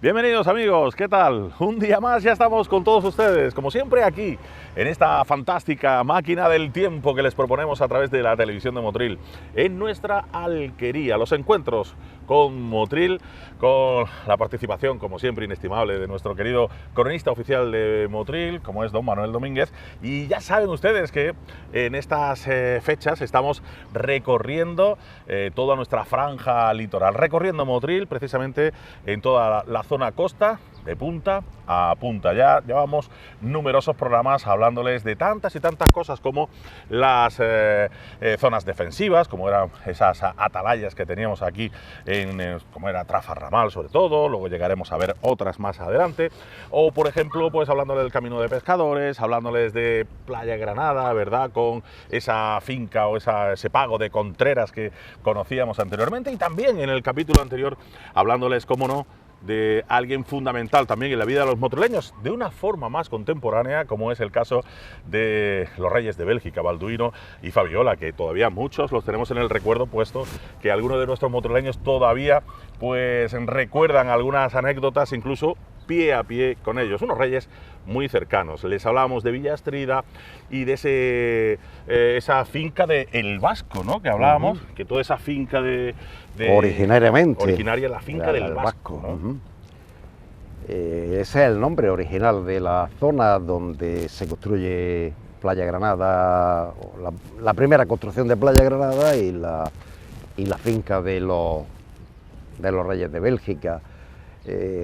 Bienvenidos amigos, ¿qué tal? Un día más ya estamos con todos ustedes, como siempre aquí, en esta fantástica máquina del tiempo que les proponemos a través de la televisión de Motril, en nuestra alquería, los encuentros con Motril, con la participación, como siempre, inestimable de nuestro querido cronista oficial de Motril, como es don Manuel Domínguez, y ya saben ustedes que en estas fechas estamos recorriendo toda nuestra franja litoral, recorriendo Motril precisamente en toda la zona costa, de punta a punta. Ya llevamos numerosos programas hablándoles de tantas y tantas cosas como las zonas defensivas, como eran esas atalayas que teníamos aquí, como era Trafarramal sobre todo, luego llegaremos a ver otras más adelante, o por ejemplo, pues hablándoles del Camino de Pescadores, hablándoles de Playa Granada, ¿verdad?, con esa finca o ese pago de Contreras que conocíamos anteriormente, y también en el capítulo anterior hablándoles, cómo no, de alguien fundamental también en la vida de los motrileños, de una forma más contemporánea, como es el caso de los reyes de Bélgica, Balduino y Fabiola, que todavía muchos los tenemos en el recuerdo, puesto que algunos de nuestros motrileños todavía pues recuerdan algunas anécdotas, incluso pie a pie con ellos, unos reyes muy cercanos. Les hablábamos de Villa Astrida y de esa finca de El Vasco, ¿no?, que hablábamos, que toda esa finca originaria la finca del Vasco, ¿no? Ese es el nombre original de la zona donde se construye Playa Granada, la primera construcción de Playa Granada y la finca de los reyes de Bélgica.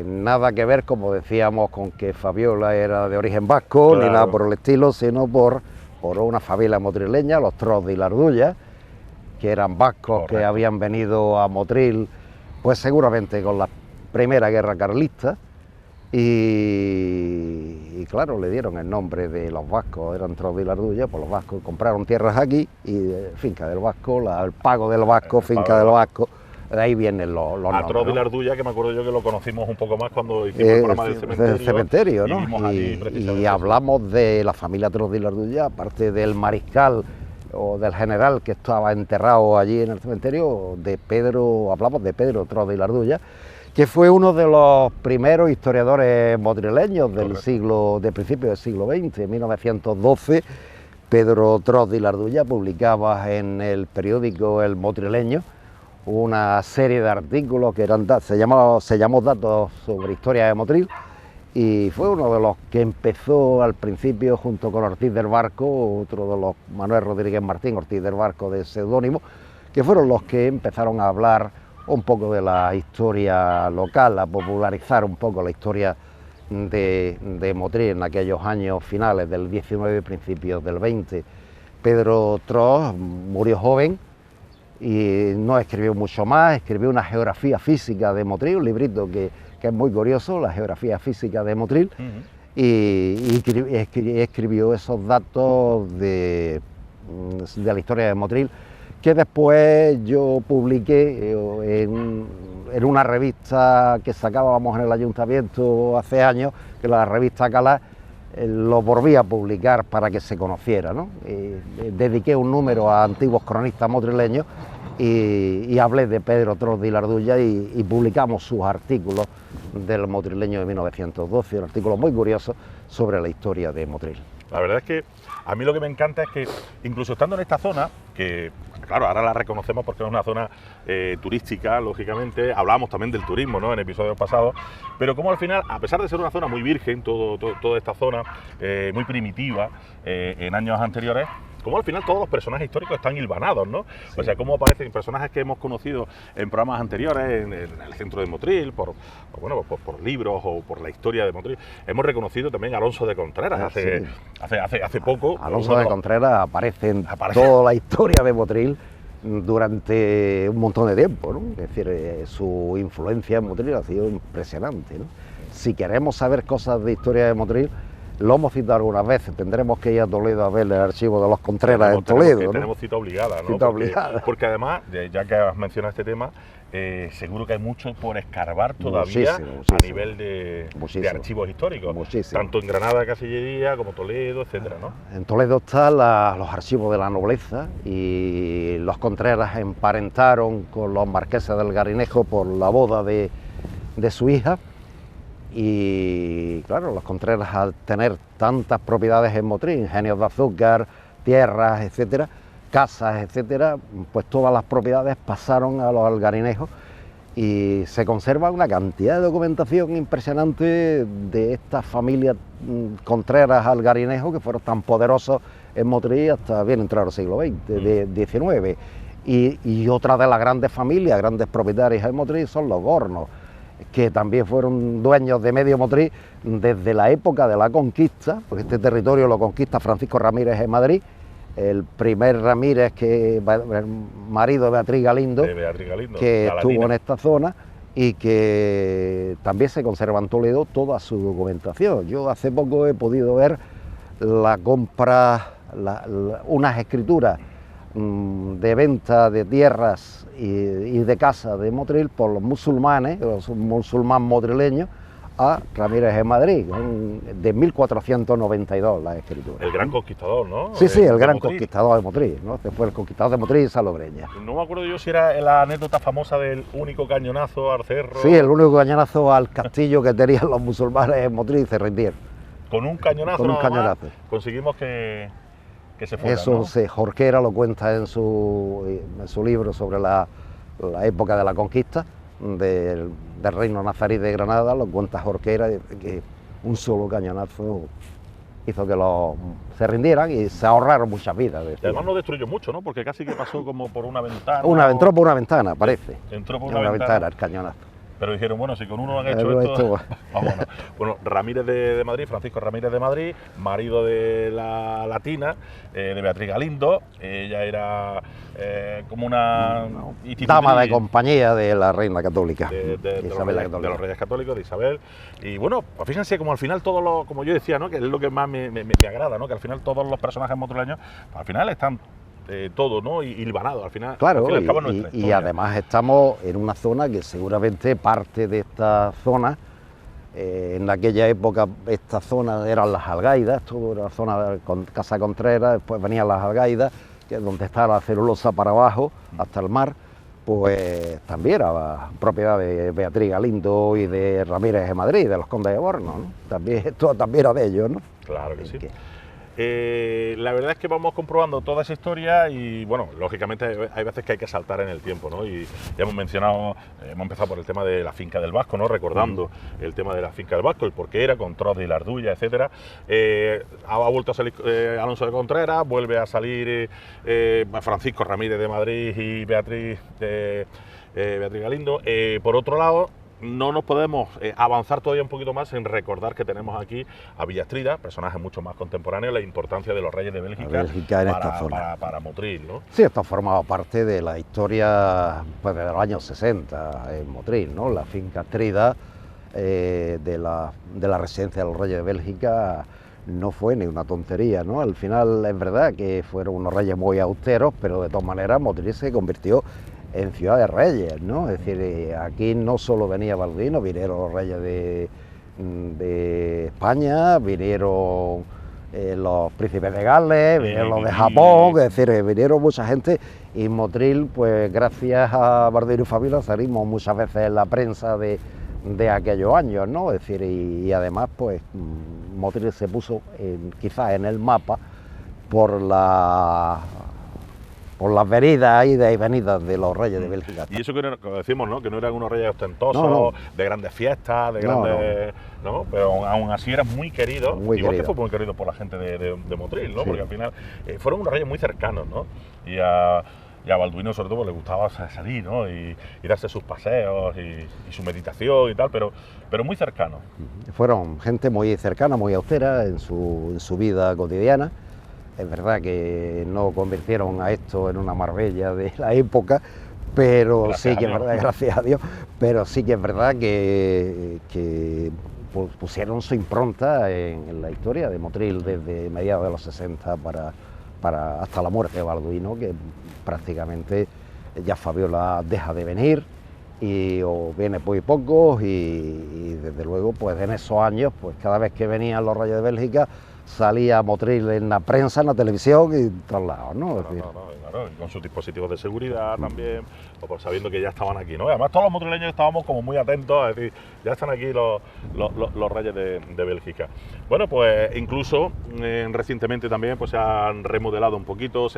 Nada que ver, como decíamos, con que Fabiola era de origen vasco, claro, ni nada por el estilo, sino por una familia motrileña, los Tros de Ilardulla, que eran vascos. Correcto. Que habían venido a Motril, pues seguramente con la Primera Guerra Carlista, y claro, le dieron el nombre de los vascos, eran Tros de Ilardulla, pues los vascos compraron tierras aquí, y finca del Vasco, el pago del Vasco, finca del Vasco. De ahí vienen los nombres. A Tros de Ilardulla, que me acuerdo yo que lo conocimos un poco más cuando hicimos el programa del cementerio, ¿no? Y hablamos de la familia Tros de Ilardulla, aparte del mariscal o del general que estaba enterrado allí en el cementerio, hablamos de Pedro Tros de Ilardulla, que fue uno de los primeros historiadores motrileños de principios del siglo XX, en 1912. Pedro Tros de Ilardulla publicaba en el periódico El Motrileño una serie de artículos que se llamó Datos sobre Historia de Motril, y fue uno de los que empezó al principio junto con Ortiz del Barco, otro de los, Manuel Rodríguez Martín, Ortiz del Barco de seudónimo, que fueron los que empezaron a hablar un poco de la historia local, a popularizar un poco la historia de Motril en aquellos años finales del 19 y principios del 20. Pedro Tros murió joven y no escribió mucho más, escribió una geografía física de Motril, un librito que es muy curioso, la geografía física de Motril, y escribió esos datos de la historia de Motril, que después yo publiqué en una revista que sacábamos en el ayuntamiento hace años, que la revista Calá, lo volví a publicar para que se conociera, ¿no? Dediqué un número a antiguos cronistas motrileños y hablé de Pedro Tros de Ilardulla y publicamos sus artículos del motrileño de 1912, un artículo muy curioso sobre la historia de Motril. La verdad es que a mí lo que me encanta es que, incluso estando en esta zona, que claro, ahora la reconocemos porque es una zona turística, lógicamente, hablamos también del turismo, ¿no?, en episodios pasados, pero como al final, a pesar de ser una zona muy virgen, toda esta zona, muy primitiva, en años anteriores, como al final todos los personajes históricos están hilvanados, ¿no? Sí. O sea, cómo aparecen personajes que hemos conocido en programas anteriores, en el centro de Motril, por libros o por la historia de Motril. Hemos reconocido también a Alonso de Contreras hace poco. Alonso de Contreras aparece en toda la historia de Motril durante un montón de tiempo, ¿no? Es decir, su influencia en Motril ha sido impresionante, ¿no? Si queremos saber cosas de historia de Motril, lo hemos citado algunas veces, tendremos que ir a Toledo a ver el archivo de los Contreras en Toledo, ¿no? Tenemos cita obligada, ¿no? Porque además, ya que has mencionado este tema, seguro que hay mucho por escarbar todavía a nivel de archivos históricos, tanto en Granada, Castellería, como Toledo, etcétera, ¿no? En Toledo están los archivos de la nobleza, y los Contreras emparentaron con los marqueses del Garinejo por la boda de su hija, Y claro, los Contreras, al tener tantas propiedades en Motril, ingenios de azúcar, tierras, etcétera, casas, etcétera, pues todas las propiedades pasaron a los algarinejos y se conserva una cantidad de documentación impresionante de estas familias Contreras algarinejos que fueron tan poderosos en Motril hasta bien entrado el siglo XX, XIX. Y otra de las grandes familias, grandes propietarias en Motril son los Gornos, que también fueron dueños de medio Motril desde la época de la conquista, porque este territorio lo conquista Francisco Ramírez en Madrid, el primer Ramírez, el marido de Beatriz Galindo, que estuvo en esta zona, y que también se conserva en Toledo toda su documentación. Yo hace poco he podido ver la compra, unas escrituras de venta de tierras y de casas de Motril por los musulmanes, los musulmanes motrileños, a Ramírez en Madrid, de 1492 la escritura. El gran conquistador, ¿no? Sí, sí, el gran conquistador de Motril, ¿no? Este fue el conquistador de Motril y Salobreña. No me acuerdo yo si era la anécdota famosa del único cañonazo al cerro. Sí, el único cañonazo al castillo que tenían los musulmanes en Motril y se rindieron. Con un cañonazo, con un cañonazo. Conseguimos que se fuera, eso, ¿no? Jorquera lo cuenta en su libro sobre la época de la conquista del reino nazarí de Granada, lo cuenta Jorquera, que un solo cañonazo hizo que se rindieran y se ahorraron muchas vidas. Y además no destruyó mucho, ¿no? Porque casi que pasó como por una ventana. Entró por una ventana, parece. Entró por una ventana el cañonazo. Pero dijeron, bueno, si con uno han hecho esto, vámonos. Bueno, Ramírez de Madrid, Francisco Ramírez de Madrid, marido de la latina, de Beatriz Galindo. Ella era como una dama de compañía de la reina católica, de los reyes católicos, de Isabel. Y bueno, pues fíjense como al final todos como yo decía, ¿no? Que es lo que más me agrada, ¿no? Que al final todos los personajes motrileños, pues al final están todo, ¿no? Y hilvanado, al final. Claro, al final y además estamos en una zona que seguramente parte de esta zona, en aquella época esta zona eran las Algaidas, todo era zona con Casa Contreras, después venían las Algaidas, que es donde está la celulosa para abajo, hasta el mar, pues también era propiedad de Beatriz Galindo y de Ramírez de Madrid, de los condes de Borno, ¿no? También, esto también era de ellos, ¿no? Claro que sí. La verdad es que vamos comprobando toda esa historia y, bueno, lógicamente hay veces que hay que saltar en el tiempo, ¿no? Y ya hemos mencionado, hemos empezado por el tema de la finca del Vasco, ¿no? Recordando el tema de la finca del Vasco, el por qué era, con Tros de Ilarduya, etcétera. Ha vuelto a salir Alonso de Contreras, vuelve a salir Francisco Ramírez de Madrid y Beatriz Galindo. Por otro lado, no nos podemos avanzar todavía un poquito más en recordar que tenemos aquí a Villastrida, personaje mucho más contemporáneo, la importancia de los reyes de Bélgica, para Motril, ¿no? Sí, esto ha formado parte de la historia, pues, de los años 60 en Motril, ¿no? La finca Astrida de la residencia de los reyes de Bélgica no fue ni una tontería, ¿no? Al final es verdad que fueron unos reyes muy austeros, pero de todas maneras Motril se convirtió en ciudad de reyes, ¿no? Es decir, aquí no solo venía Balduino, vinieron los reyes de España, vinieron los príncipes de Gales, vinieron los de Japón, es decir, vinieron mucha gente, y Motril, pues gracias a Balduino y Fabiola salimos muchas veces en la prensa de aquellos años, ¿no? Es decir, y además, pues Motril se puso quizás en el mapa por las venidas, idas y venidas de los reyes de Bélgica. Y eso que decimos, ¿no? Que no eran unos reyes ostentosos, de grandes fiestas, de grandes... No, pero aún así eran muy queridos. Igual que fue muy querido por la gente de Motril, ¿no? Sí. Porque al final fueron unos reyes muy cercanos, ¿no? Y a Balduino sobre todo le gustaba salir, ¿no? Y darse sus paseos y su meditación y tal, pero muy cercanos. Fueron gente muy cercana, muy austera en su vida cotidiana. Es verdad que no convirtieron a esto en una Marbella de la época, pero sí que es verdad, gracias a Dios, pero sí que es verdad que pusieron su impronta en la historia de Motril desde mediados de los 60 hasta la muerte de Balduino, que prácticamente ya Fabiola deja de venir o viene muy poco y desde luego pues en esos años pues cada vez que venían los reyes de Bélgica salía Motril en la prensa, en la televisión y en todos lados, ¿no? Es decir, Claro, y con sus dispositivos de seguridad también, o por sabiendo que ya estaban aquí, ¿no? Y además todos los motrileños estábamos como muy atentos, es decir, ya están aquí los reyes de Bélgica. Bueno, pues incluso recientemente también pues se han remodelado un poquito,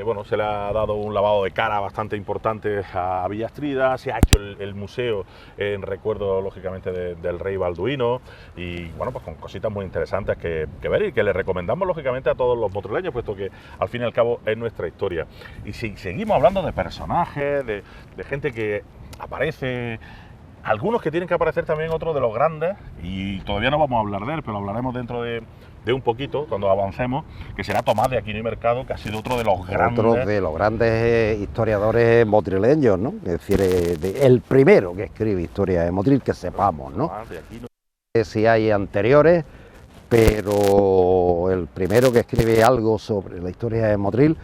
bueno, se le ha dado un lavado de cara bastante importante a Villastrida, se ha hecho el museo en recuerdo, lógicamente, del rey Balduino, y bueno, pues con cositas muy interesantes que ver y que le recomendamos, lógicamente, a todos los motrileños, puesto que al fin y al cabo es nuestra historia. Y si seguimos hablando de personajes, de gente que aparece, algunos que tienen que aparecer también, otros de los grandes, y todavía no vamos a hablar de él, pero hablaremos dentro de un poquito, cuando avancemos, que será Tomás de Aquino y Mercado, que ha sido otro de los grandes historiadores motrileños, ¿no? Es decir, el primero que escribe historia de Motril, que sepamos, ¿no? Si hay anteriores, pero el primero que escribe algo sobre la historia de Motril,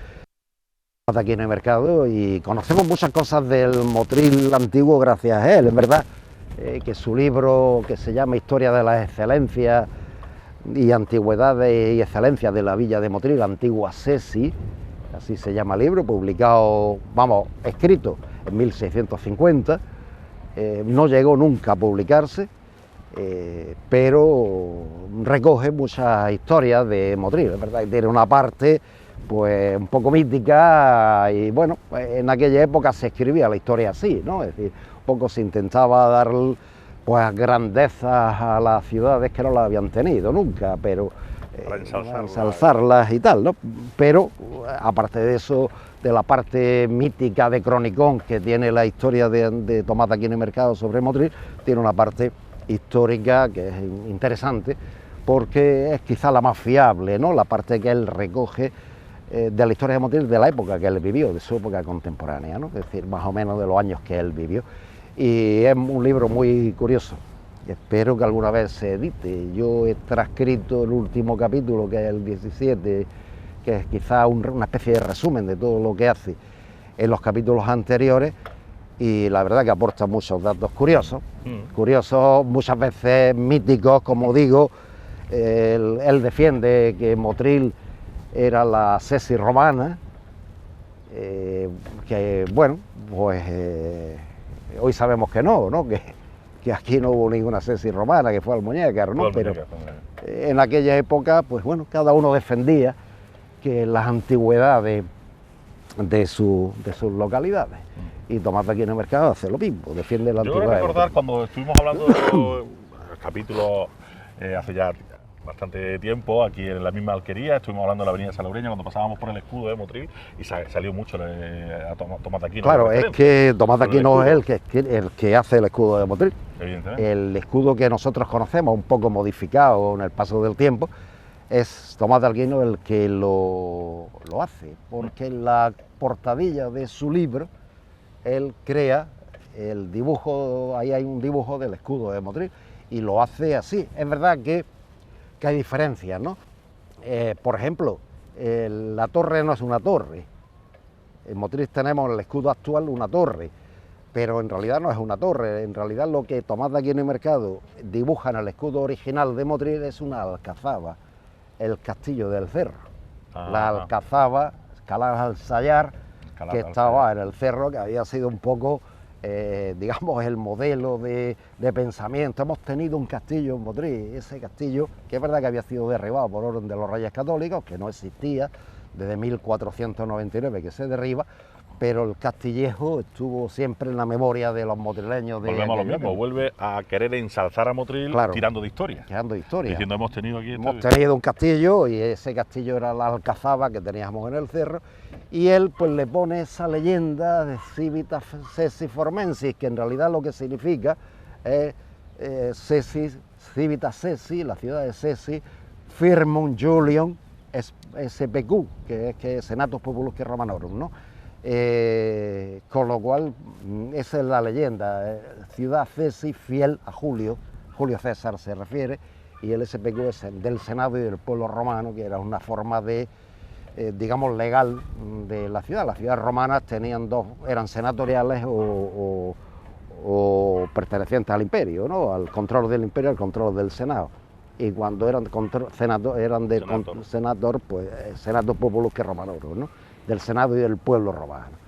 Tomás de Aquino y Mercado, y conocemos muchas cosas del Motril antiguo gracias a él, es verdad, que su libro, que se llama Historia de las Excelencias y Antigüedades y Excelencias de la Villa de Motril, la antigua Sesi, así se llama el libro, publicado, escrito en 1650, no llegó nunca a publicarse, pero recoge muchas historias de Motril, es verdad, tiene una parte pues un poco mítica, y bueno, en aquella época se escribía la historia así, ¿no? Es decir, un poco se intentaba dar pues grandezas a las ciudades que no las habían tenido nunca, pero ensalzarlas y tal, ¿no? Pero aparte de eso, de la parte mítica de cronicón que tiene la historia de Tomás de Aquino y Mercado sobre Motril, tiene una parte histórica que es interesante, porque es quizá la más fiable, ¿no? La parte que él recoge de la historia de Motril de la época que él vivió, de su época contemporánea, ¿no? Es decir, más o menos de los años que él vivió. Y es un libro muy curioso, espero que alguna vez se edite. Yo he transcrito el último capítulo, que es el 17, que es quizá una especie de resumen de todo lo que hace en los capítulos anteriores, y la verdad que aporta muchos datos curiosos, muchas veces míticos, como digo. Él defiende que Motril era la Sesi romana, que bueno, pues hoy sabemos que no, que aquí no hubo ninguna Sesi romana, que fue Almuñécar, ¿no? Pero en aquella época, pues bueno, cada uno defendía que las antigüedades de sus localidades. Y Tomás de Aquino y Mercado hace lo mismo, defiende la antigüedad. Yo creo recordar cuando estuvimos hablando del capítulo hace ya bastante tiempo, aquí en la misma alquería, estuvimos hablando de la avenida Salobreña cuando pasábamos por el escudo de Motril, y salió mucho a Tomás de Aquino. Claro, es que Tomás de Aquino es el que hace el escudo de Motril. Evidentemente. El escudo que nosotros conocemos, un poco modificado en el paso del tiempo, es Tomás de Aquino el que lo hace, porque en la portadilla de su libro él crea el dibujo, ahí hay un dibujo del escudo de Motril, y lo hace así. Es verdad que hay diferencias, ¿no? Por ejemplo, la torre no es una torre. En Motril tenemos en el escudo actual una torre, pero en realidad no es una torre. En realidad lo que Tomás de Aquino y Mercado dibuja en el escudo original de Motril es una alcazaba, el castillo del cerro. La alcazaba, Calaf al Sayar, que estaba en el cerro, que había sido un poco, digamos, el modelo de pensamiento. Hemos tenido un castillo en Motril, ese castillo, que es verdad que había sido derribado por orden de los Reyes Católicos, que no existía desde 1499 que se derriba, pero el castillejo estuvo siempre en la memoria de los motrileños. Volvemos a lo mismo, vuelve a querer ensalzar a Motril, claro, tirando de historia. Tirando de historia. Diciendo, hemos tenido un castillo, y ese castillo era la alcazaba que teníamos en el cerro, y él pues le pone esa leyenda de Civitas Sesi Formensis, que en realidad lo que significa es Civitas Sesi, la ciudad de Sesi, Firmum Julium SPQ, que es Senatus Populusque Romanorum, ¿no? Con lo cual, esa es la leyenda, ciudad Sesi fiel a Julio César se refiere, y el SPQ es del Senado y del pueblo romano, que era una forma de, digamos, legal de la ciudad. Las ciudades romanas eran senatoriales o pertenecientes al imperio, ¿no? Al control del imperio, al control del Senado. y cuando eran eran de Senator. senador, pues Senator Populusque Romanorum, ¿no? Del Senado y del pueblo romano.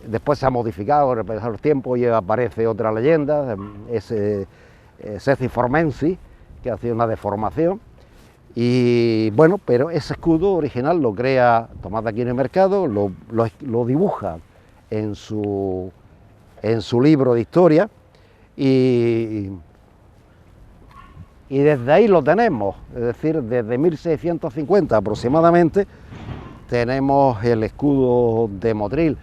Después se ha modificado, el pasar el tiempo, y aparece otra leyenda, ese Ceci Formensi, que ha sido una deformación. Y bueno, pero ese escudo original lo crea Tomás de Aquino y Mercado, lo dibuja en su libro de historia, y desde ahí lo tenemos, es decir, desde 1650 aproximadamente tenemos el escudo de Motril.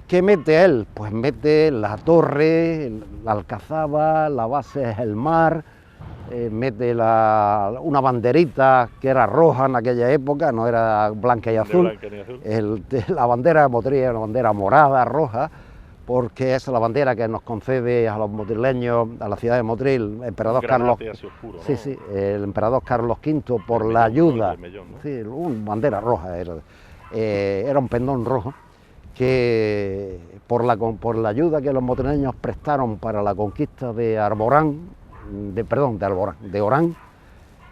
¿Qué mete él? Pues mete la torre, la alcazaba, la base es el mar, mete una banderita que era roja en aquella época, no era blanca y azul. La bandera de Motril era una bandera morada, roja, porque es la bandera que nos concede a los motrileños, a la ciudad de Motril, el emperador Carlos. Oscuro, ¿no? Sí, sí, el emperador Carlos V por la ayuda. Mellón, ¿no? Sí, una bandera roja era un pendón rojo que por la ayuda que los motrileños prestaron para la conquista de Orán,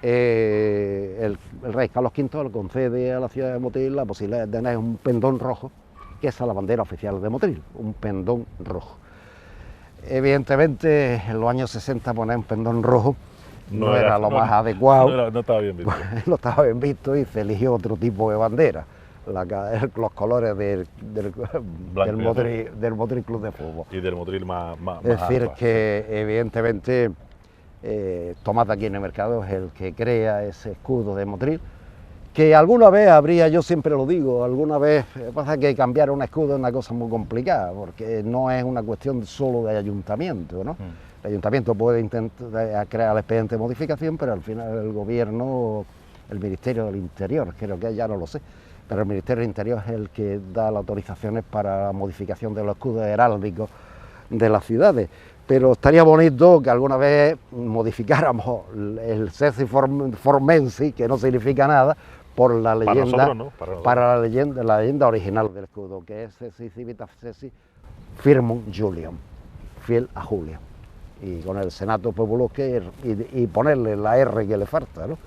el rey Carlos V le concede a la ciudad de Motril la posibilidad de tener un pendón rojo, que es la bandera oficial de Motril, un pendón rojo. Evidentemente, en los años 60 poner un pendón rojo no era lo más adecuado. No estaba bien visto. No estaba bien visto y se eligió otro tipo de bandera, los colores del Motril Club de Fútbol. Y del Motril más es decir, alto, que evidentemente Tomás de Aquino y Mercado es el que crea ese escudo de Motril, que alguna vez habría, yo siempre lo digo, alguna vez pasa que cambiar un escudo es una cosa muy complicada, porque no es una cuestión solo de ayuntamiento, ¿no? El ayuntamiento puede intentar crear el expediente de modificación, pero al final el gobierno, el Ministerio del Interior, creo que ya no lo sé, pero el Ministerio del Interior es el que da las autorizaciones para la modificación de los escudos heráldicos de las ciudades. Pero estaría bonito que alguna vez modificáramos el Ceci Formensi, que no significa nada, por la leyenda, para la leyenda original del escudo, que es Ceci Civitas Ceci Firmum Julium, fiel a Julio, y con el Senator Populusque y ponerle la R que le falta, ¿no?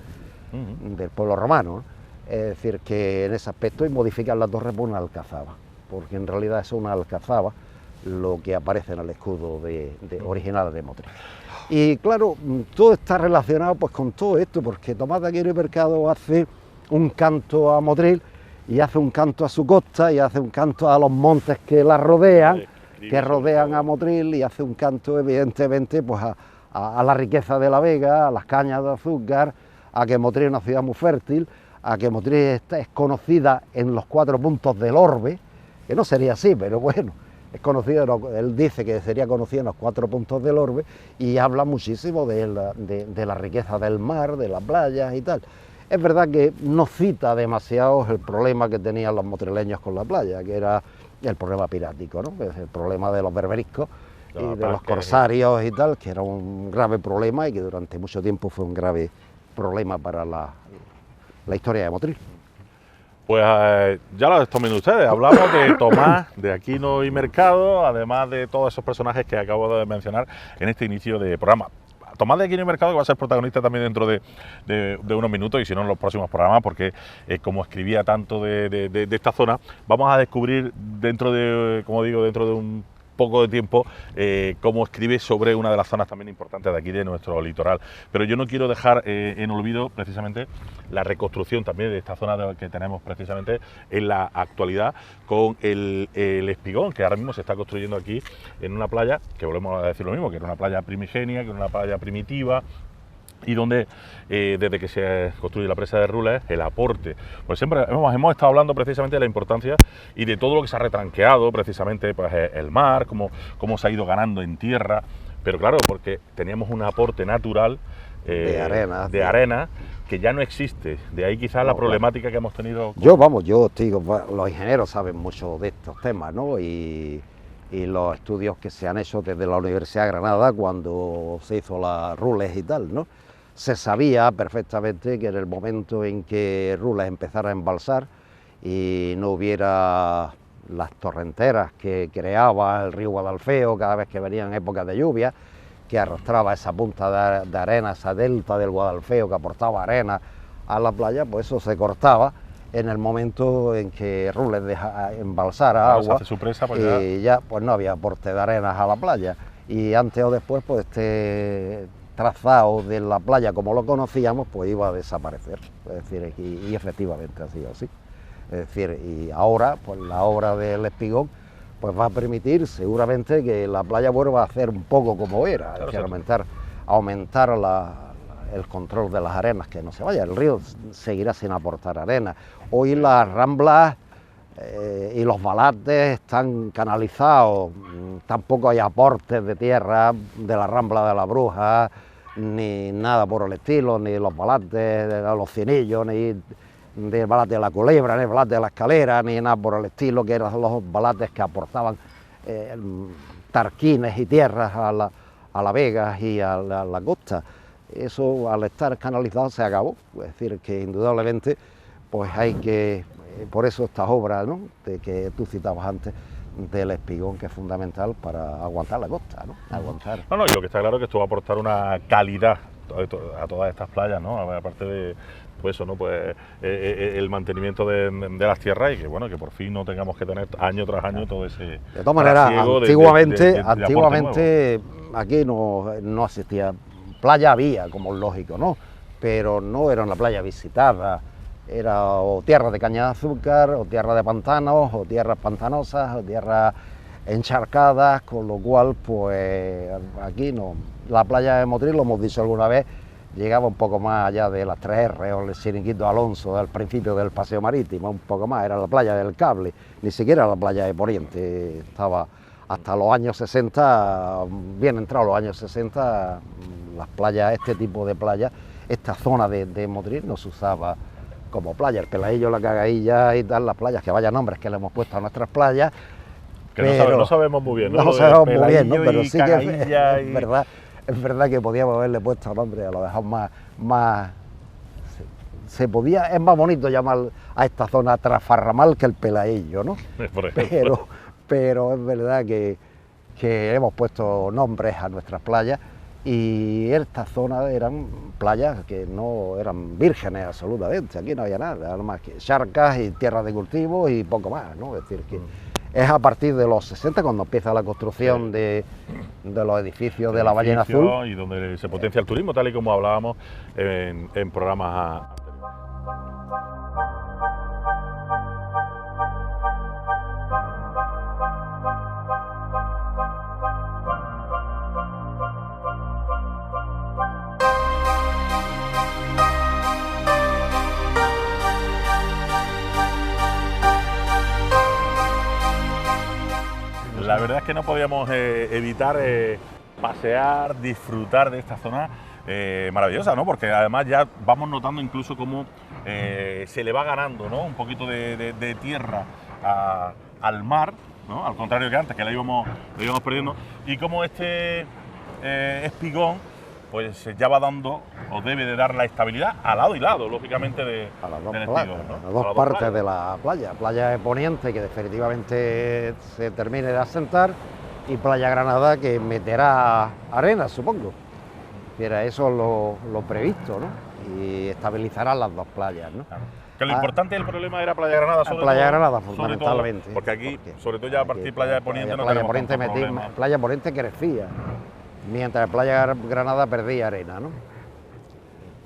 Del pueblo romano, ¿no? Es decir, que en ese aspecto, y modificar la torre por una alcazaba, porque en realidad es una alcazaba lo que aparece en el escudo original de Motril. Y claro, todo está relacionado pues con todo esto, porque Tomás de Aquino y Mercado hace un canto a Motril, y hace un canto a su costa, y hace un canto a los montes que la rodean, que rodean a Motril, y hace un canto evidentemente pues a la riqueza de la Vega, a las cañas de azúcar, a que Motril es una ciudad muy fértil, a que Motril es conocida en los 4 puntos del orbe, que no sería así, pero bueno, es conocido, él dice que sería conocido en los 4 puntos del orbe, y habla muchísimo de la riqueza del mar, de las playas y tal. Es verdad que no cita demasiado el problema que tenían los motrileños con la playa, que era el problema pirático, ¿no? Es el problema de los berberiscos y de los corsarios y tal, que era un grave problema y que durante mucho tiempo fue un grave problema para la historia de Motril. Pues ya lo están viendo ustedes, hablamos de Tomás de Aquino y Mercado, además de todos esos personajes que acabo de mencionar en este inicio de programa. Tomás de Aquino y Mercado, que va a ser protagonista también dentro de unos minutos, y si no en los próximos programas, porque como escribía tanto de esta zona, vamos a descubrir dentro de un poco de tiempo cómo escribe sobre una de las zonas también importantes de aquí de nuestro litoral. Pero yo no quiero dejar en olvido precisamente la reconstrucción también de esta zona que tenemos precisamente en la actualidad con el Espigón, que ahora mismo se está construyendo aquí en una playa, que volvemos a decir lo mismo, que era una playa primigenia, que era una playa primitiva, y donde desde que se construye la presa de Rules, el aporte, pues siempre hemos estado hablando precisamente de la importancia y de todo lo que se ha retranqueado precisamente, pues el mar, cómo se ha ido ganando en tierra, pero claro, porque teníamos un aporte natural de arena que ya no existe, de ahí quizás la problemática que hemos tenido. Yo digo, los ingenieros saben mucho de estos temas, ¿no? Y los estudios que se han hecho desde la Universidad de Granada cuando se hizo la Rules y tal, ¿no? Se sabía perfectamente que en el momento en que Rules empezara a embalsar y no hubiera las torrenteras que creaba el río Guadalfeo cada vez que venían épocas de lluvia, que arrastraba esa punta de arena, esa delta del Guadalfeo que aportaba arena a la playa, pues eso se cortaba en el momento en que Rules deja embalsar Cuando agua, se hace su presa, pues y ya pues no había aporte de arenas a la playa. Y antes o después, pues este trazado de la playa como lo conocíamos, pues iba a desaparecer. Es decir, y efectivamente ha sido así. Es decir, y ahora, pues la obra del Espigón, pues va a permitir seguramente que la playa vuelva a ser un poco como era, Claro, es decir, aumentar el control de las arenas, que no se vaya. El río seguirá sin aportar arena. Hoy las ramblas y los balates están canalizados, tampoco hay aportes de tierra de la Rambla de la Bruja, ni nada por el estilo, ni los balates de los Cienillos, ni del balate de la Culebra, ni el balate de la Escalera, ni nada por el estilo, que eran los balates que aportaban tarquines y tierras a la Vega y a la costa. Eso, al estar canalizado, se acabó. Es decir, que indudablemente pues hay que, por eso estas obras, ¿no?, de que tú citabas antes, del Espigón, que es fundamental para aguantar la costa, ¿no? Aguantar. No, y lo que está claro es que esto va a aportar una calidad a todas estas playas, ¿no? Aparte de pues eso, ¿no? Pues el mantenimiento de las tierras, y que bueno, que por fin no tengamos que tener año tras año todo ese. De todas maneras, antiguamente aquí no existía. Playa había, como es lógico, ¿no? Pero no era una playa visitada. Era o tierra de caña de azúcar, o tierra de pantanos, o tierras pantanosas, o tierras encharcadas, con lo cual, pues aquí no. La playa de Motril, lo hemos dicho alguna vez, llegaba un poco más allá de las 3R o el Chiringuito Alonso al principio del paseo marítimo, un poco más, era la playa del Cable, ni siquiera la playa de Poniente. Estaba hasta los años 60, bien entrados los años 60, las playas, este tipo de playas, esta zona de Motril no se usaba como playa. El Pelaillo, la Cagailla y tal, las playas, que vaya nombres que le hemos puesto a nuestras playas, que pero no sabemos muy bien, ¿no? No sabemos muy bien, ¿no? Pero sí que es verdad que podíamos haberle puesto nombre a lo mejor más se podía, es más bonito llamar a esta zona Trafarramal que el Pelaillo, ¿no? Pero es verdad que hemos puesto nombres a nuestras playas, y esta zona eran playas que no eran vírgenes absolutamente, aquí no había nada más que charcas y tierras de cultivo y poco más, ¿no? Es decir, que es a partir de los 60 cuando empieza la construcción de los edificios de la Ballena Azul. Y donde se potencia el turismo, tal y como hablábamos en programas anteriores. La verdad es que no podíamos evitar pasear, disfrutar de esta zona maravillosa, ¿no? Porque además ya vamos notando incluso cómo se le va ganando, ¿no?, un poquito de tierra al mar, ¿no?, al contrario que antes, que la íbamos perdiendo, y cómo este Espigón pues ya va dando, o debe de dar, la estabilidad a lado y lado, lógicamente, del Espigón, ¿no? A las dos partes de la playa. Playa de Poniente, que definitivamente se termine de asentar, y Playa Granada, que meterá arena, supongo. Era eso lo previsto, ¿no? Y estabilizará las dos playas, ¿no? Claro. Que lo importante del problema era Playa Granada, Playa Granada, fundamentalmente. Porque aquí, sobre todo ya a partir de Playa de Poniente, no tenemos tanto problema. Playa Poniente crecía, mientras Playa Granada perdía arena, ¿no?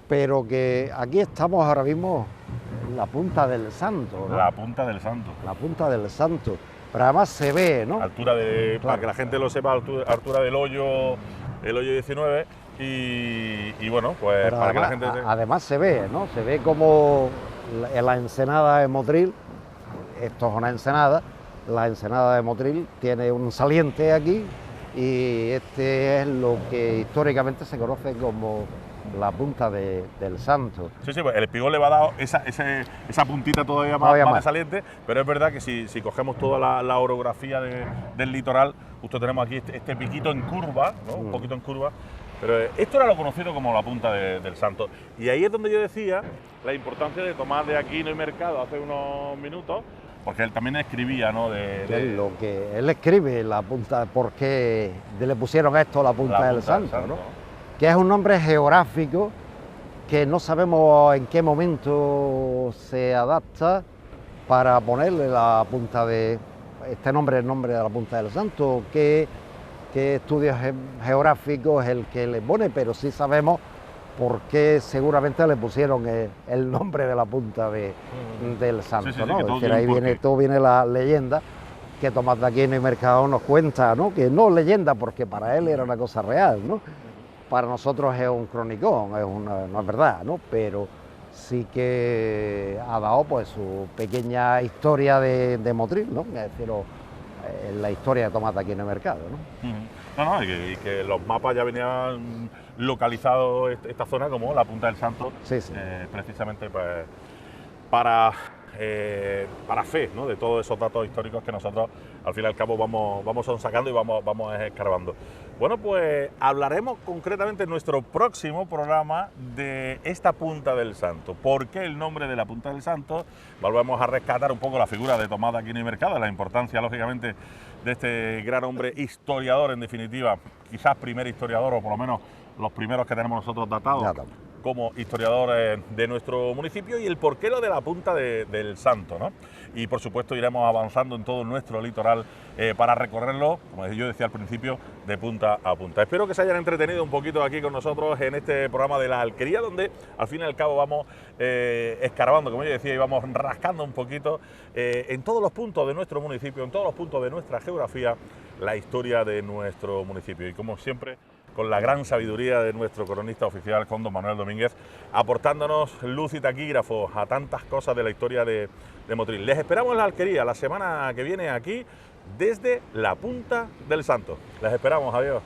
Pero que aquí estamos ahora mismo en la Punta del Santo, ¿no? La Punta del Santo. La Punta del Santo. Pero además se ve, ¿no? Altura para que la gente lo sepa, altura del hoyo, el hoyo 19, y bueno, pues pero para además, que la gente... Además se ve, ¿no? Se ve como la ensenada de Motril, esto es una ensenada, la ensenada de Motril tiene un saliente aquí, y este es lo que históricamente se conoce como la Punta del Santo. Sí, pues el Espigón le va a dar esa puntita todavía más saliente, pero es verdad que si cogemos toda la orografía del litoral, justo tenemos aquí este piquito en curva, ¿no? Un poquito en curva, pero esto era lo conocido como la Punta del Santo. Y ahí es donde yo decía la importancia de tomar de Aquino y Mercado hace unos minutos, porque él también escribía, ¿no? Lo que él escribe, la punta, por qué le pusieron esto la Punta del Santo, ¿no? Que es un nombre geográfico que no sabemos en qué momento se adapta para ponerle la punta de este nombre, el nombre de la Punta del Santo, qué estudio geográfico es el que le pone, pero sí sabemos por qué seguramente le pusieron el nombre de la Punta del Santo, sí, ¿no? Es decir, ahí viene la leyenda que Tomás de Aquino y Mercadal nos cuenta, ¿no? Que no leyenda porque para él era una cosa real, ¿no? Para nosotros es un cronicón, no es verdad, ¿no? Pero sí que ha dado pues su pequeña historia de Motril, ¿no? Es decir, la historia de Tomás de Aquino y Mercado, ¿no? Y que los mapas ya venían localizados esta zona como la Punta del Santo, precisamente pues, para fe, ¿no? De todos esos datos históricos que nosotros al fin y al cabo vamos sacando y vamos escarbando. Bueno, pues hablaremos concretamente en nuestro próximo programa de esta Punta del Santo. ¿Por qué el nombre de la Punta del Santo? Volvemos a rescatar un poco la figura de Tomás de Aquino y Mercado, la importancia, lógicamente, de este gran hombre historiador, en definitiva, quizás primer historiador, o por lo menos los primeros que tenemos nosotros datados como historiadores de nuestro municipio, y el porqué lo de la Punta del Santo, ¿no? Y por supuesto iremos avanzando en todo nuestro litoral para recorrerlo, como yo decía al principio, de punta a punta. Espero que se hayan entretenido un poquito aquí con nosotros en este programa de la Alquería, donde al fin y al cabo vamos escarbando, como yo decía, y vamos rascando un poquito en todos los puntos de nuestro municipio, en todos los puntos de nuestra geografía, la historia de nuestro municipio. Y como siempre, con la gran sabiduría de nuestro cronista oficial, con don Manuel Domínguez, aportándonos luz y taquígrafos a tantas cosas de la historia de Motril. Les esperamos en la Alquería la semana que viene aquí, desde la Punta del Santo. Les esperamos, adiós.